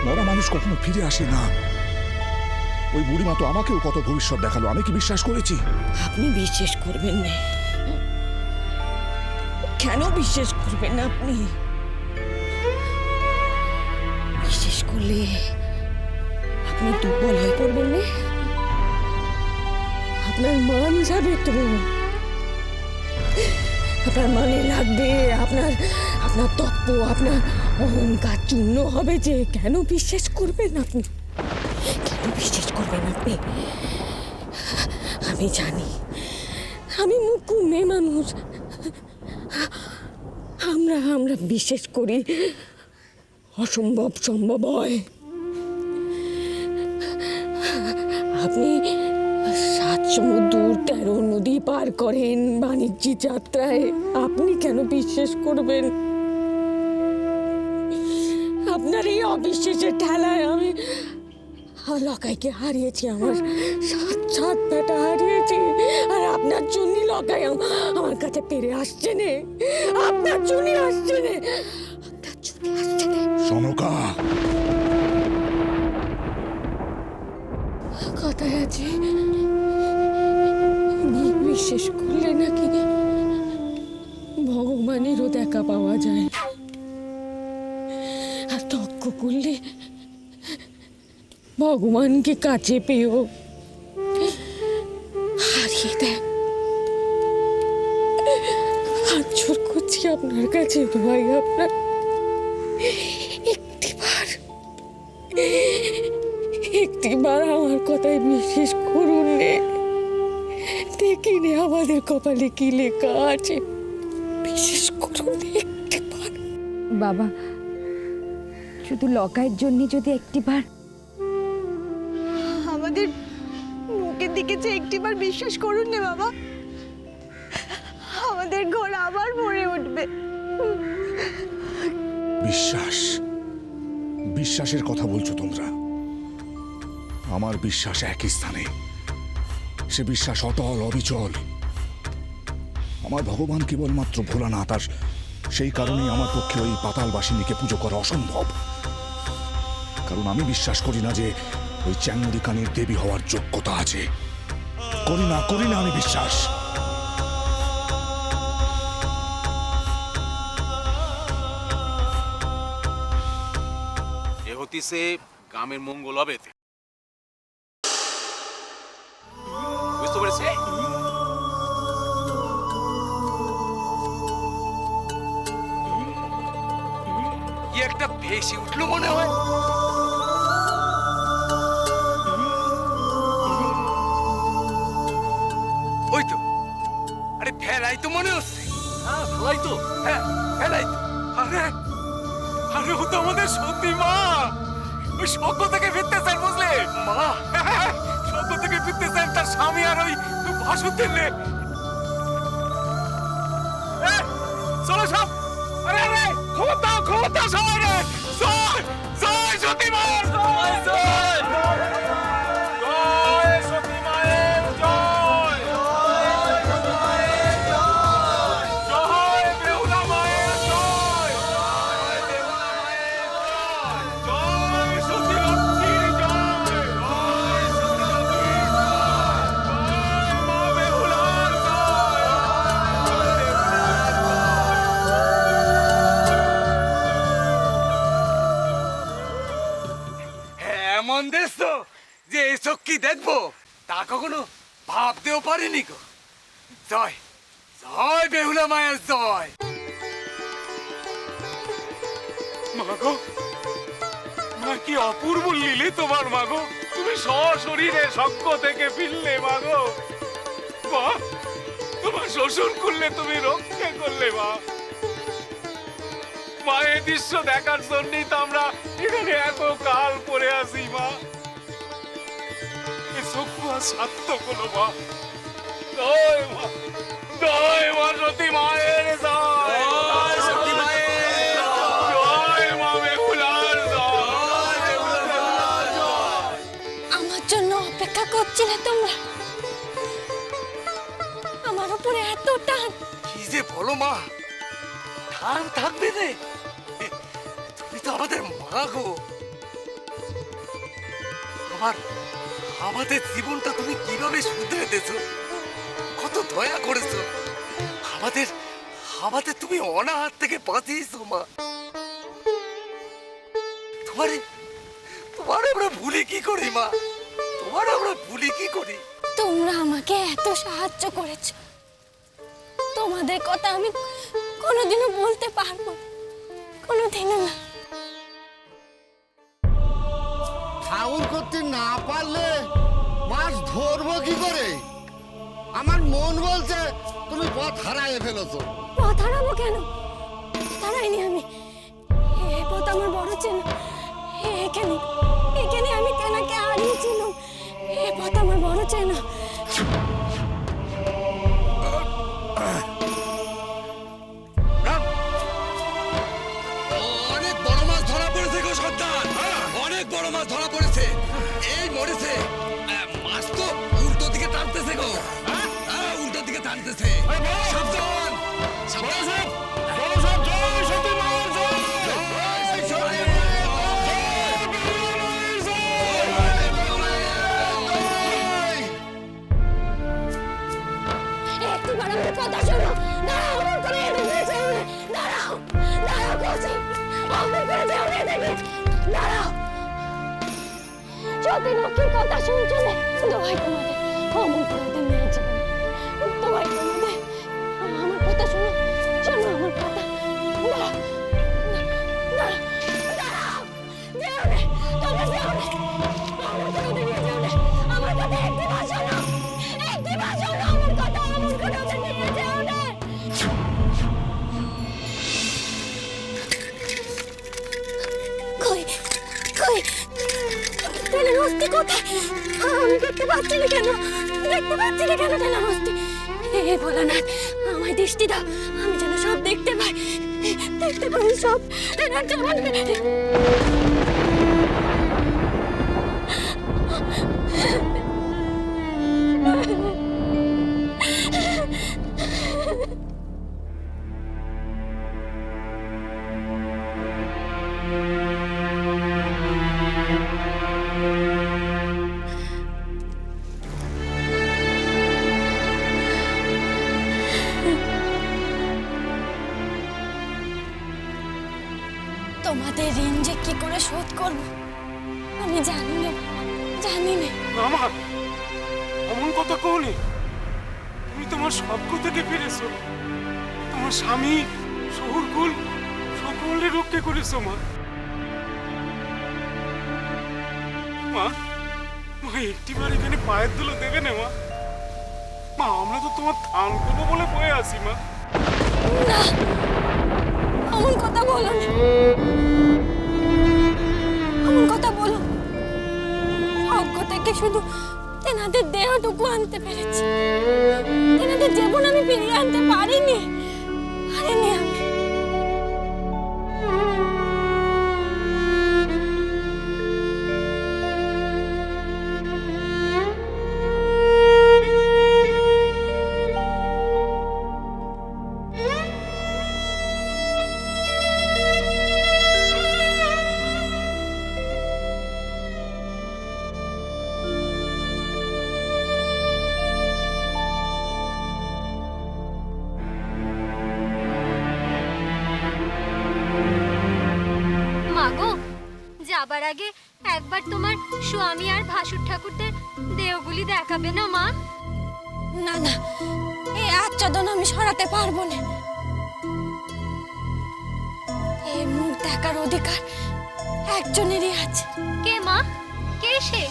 মরা মানুষ কখনো ফিরে আসে না। ওই বুড়িমা তো আমাকেও কত ভবিষ্যৎ দেখালো, আমি কি বিশ্বাস করেছি? আপনি বিশ্বাস করবেন না? কেন বিশ্বাস করবেন না আপনি? বিশ্বাস করলে আপনি দুর্বল হয়ে পড়বেন না? আপনার মান যাবে তো, আপনার মানে লাগবে, আপনার আপনার তত্ত্ব, আপনার অহংকার চূর্ণ হবে। যে কেন বিশ্বাস করবেন আপনি? কেন বিশ্বাস করবেন আপনি? আমি জানি, আমি মুখ্য মেয়ে মানুষ। আমরা আমরা বিশ্বাস করি অসম্ভব সম্ভব হয়। আপনি 7 সমুদ্র 13 নদী পার করেন বাণিজ্যিক যাত্রায়, আপনি কেন বিশ্বাস করবেন? আপনার এই অবিশ্বাসের ঠেলায় আমি লকাইকে হারিয়েছি, আমার 7 বেটা হারিয়েছি। আর আপনার জন্য লকাই আমার কাছে ফিরে আসছে না, আপনার জন্য আসছে না, আপনার জন্য আসছে না। সনকা, কথায় আছে বিশ্বাস করলে নাকি ভগবানেরও দেখা পাওয়া যায়, আর তর্ক করলে ভগবানকে কাছে পেয়েও হারিয়ে দেয়। হাত জোর করছি আপনার কাছে ভাই, আপনার একটিবার আমার কথায় বিশ্বাস করুন রে। দেখিনি আমাদের কপালে কি লেখা আছে, বিশ্বাস করুন একটিবার। বাবা, শুধু লকাইয়ের জন্য যদি একটিবার আমাদের মুখের দিকে যে একটিবার বিশ্বাস করুন না বাবা, আমাদের ঘর আবার ভরে উঠবে। বিশ্বাস, বিশ্বাসের কথা বলছো তোমরা? আমার বিশ্বাস একই স্থানে, সে বিশ্বাস অটল অবিচল। আমার ভগবান কেবলমাত্র ভোলানাথ, আর সেই কারণেই আমার পক্ষে ওই পাতালবাসিনীকে পুজো করা অসম্ভব। কারণ আমি বিশ্বাস করি না যে ওই চ্যাংমুড়িকানির দেবী হওয়ার যোগ্যতা আছে। করি না আমি বিশ্বাস। এ হতিছে গ্রামের মঙ্গল হবে, বুঝতে পেরেছে? কি একটা ভেসে উঠলো মনে হয়। ওই তো, আরে ফেলাই তো মনে হচ্ছে। হ্যাঁ ফেলাই তো, হ্যাঁ ফেলাই তো। আরে আরে ও তো আমাদের সত্যি মা। ওই স্বর্গ থেকে ফিরতেছেন, বুঝলে মা? স্বর্গ থেকে ফিরতেছেন তার স্বামী আর ওই ভাসুরদের নে। চলো সব, আরে আরে খবর দাও সবাই রে। জয় জয় সতী মায়ের জয়, জয় জয় সতী মায়ের জয়, জয় বেহুলা মায়ের জয়, জয় বেহুলা মায়ের জয়, জয় সতী লক্ষ্মীর জয়, জয় সতী লক্ষ্মীর জয়, জয় মা বেহুলার জয়, জয় বেহুলার জয়। এমন দেশ তো যে এসব কি দেখবো তা কখনো ভাবতেও পারিনি গো। জয় জয় বেহুলা মায়ের জয়। মাগো, মা কি অপূর্ব লীলে তোমার মাগো। তুমি সশরীরে স্বর্গ থেকে ফিরলে মাগো। মা, তোমার শ্বশুর করলে তুমি রক্ষা করলে মা। মায়ের দৃশ্য দেখার জন্যই তো আমরা এখানে এত কাল পরে আছি মা। এ চক্ষু আর সার্থক হলো মা। জয় মা, জয় মা সতী মায়ের জয়, জয় সতী মায়ের জয়, মা বেহুলার জয়, বেহুলার জয়। আমার জন্য অপেক্ষা করছিলে তোমরা, আমার উপরে এত টান। কি যে বলো মা, টান থাকবে রে। তুমি তো আমাদের মা গো। আমাদের জীবনটা তুমি কিভাবে শুধরে দিয়েছো, কত দয়া করেছো আমাদের আমাদের তুমি অনাহার থেকে বাঁচিয়েছো মা। তোমারে তোমারে আমরা ভুলি কি করি মা, তোমারে আমরা ভুলি কি করি? তোমরা আমাকে এত সাহায্য করেছো, তোমাদের কথা আমি কোনোদিনও বলতে পারবো না, কোনোদিনও না। ফাউল করতে না পারলে মাছ ধরবো কি করে? আমার মন বলছে তুমি পথ হারায় ফেলেছো। পথ হারাবো কেন? হারাইনি আমি, এ পথ আমার বড় চেনা। এখানে এখানে আমি তেনাকে হারিয়েছিলাম, এ পথ আমার বড় চেনা। অনেক বড় মাছ ধরা পড়েছে গো সর্দার, অনেক বড় মাছ ধরা পড়েছে। এই মরেছে, মাছ তো উল্টো দিকে টানতেছে গো, উল্টো দিকে টানতেছে। সাবধান সাবধান। একটিবার আমার কথা শোনো, দাঁড়াও, আমার করে এদিকে যেও না, দাঁড়াও, দাঁড়াও বলছি, আমার করে যেও না এদিকে, দাঁড়াও। যদি লক্ষ্মীর কথা শুনছো না, দোহাই তোমাদের, অমন করে ওদের নিয়ে যাবে না, দোহাই তোমাদের, আমার কথা শোনো, শোনো আমার কথা, দাঁড়াও, দাঁড়াও, দাঁড়াও, যেও না, তোমরা যেও না, আমার করে ওদের নিয়ে যেও না, আমার কথা একটিবার শোনো, একটিবার শোনো আমার কথা, আমার করে ওদের নিয়ে যেও না। কই কই তেলের হস্তি কোথায়? আমি দেখতে পাচ্ছি না কেন, দেখতে পাচ্ছি না কেন তেলের হস্তি? হে ভোলানাথ, আমায় দৃষ্টি দাও, আমি যেন সব দেখতে পাই, দেখতে পাই সব। তেনার যেমন তোমাদের ঋণ যে কি করে শোধ করবো আমি জানি না, জানি না। আমার অমন কথা কওনি, তুমি তোমার সবক থেকে ফিরেছো, তোমার স্বামী শহরকুল সকলে রক্ষা করেছো মা। মা মা একটিবার এখানে পায়ের ধুলো দেবে না মা? মা আমরা তো তোমার ধান করবো বলে বয়ে আছি মা। না, অমন কথা বলো না, অমন কথা বলো। অজ্ঞ থেকে শুধু তেনাদের দেহটুকু আনতে পেরেছি, তেনাদের জীবন আমি ফিরিয়ে আনতে পারিনি, পারিনি আমি। মাগো, যাবার আগে একবার তোমার স্বামী আর ভাসুর ঠাকুরদের দেহগুলি দেখাবে না মা? না না, এই আচ্ছাদন আমি সরাতে পারবো না। এই মুখ দেখার অধিকার একজনেরই আছে। কে মা? কে সে?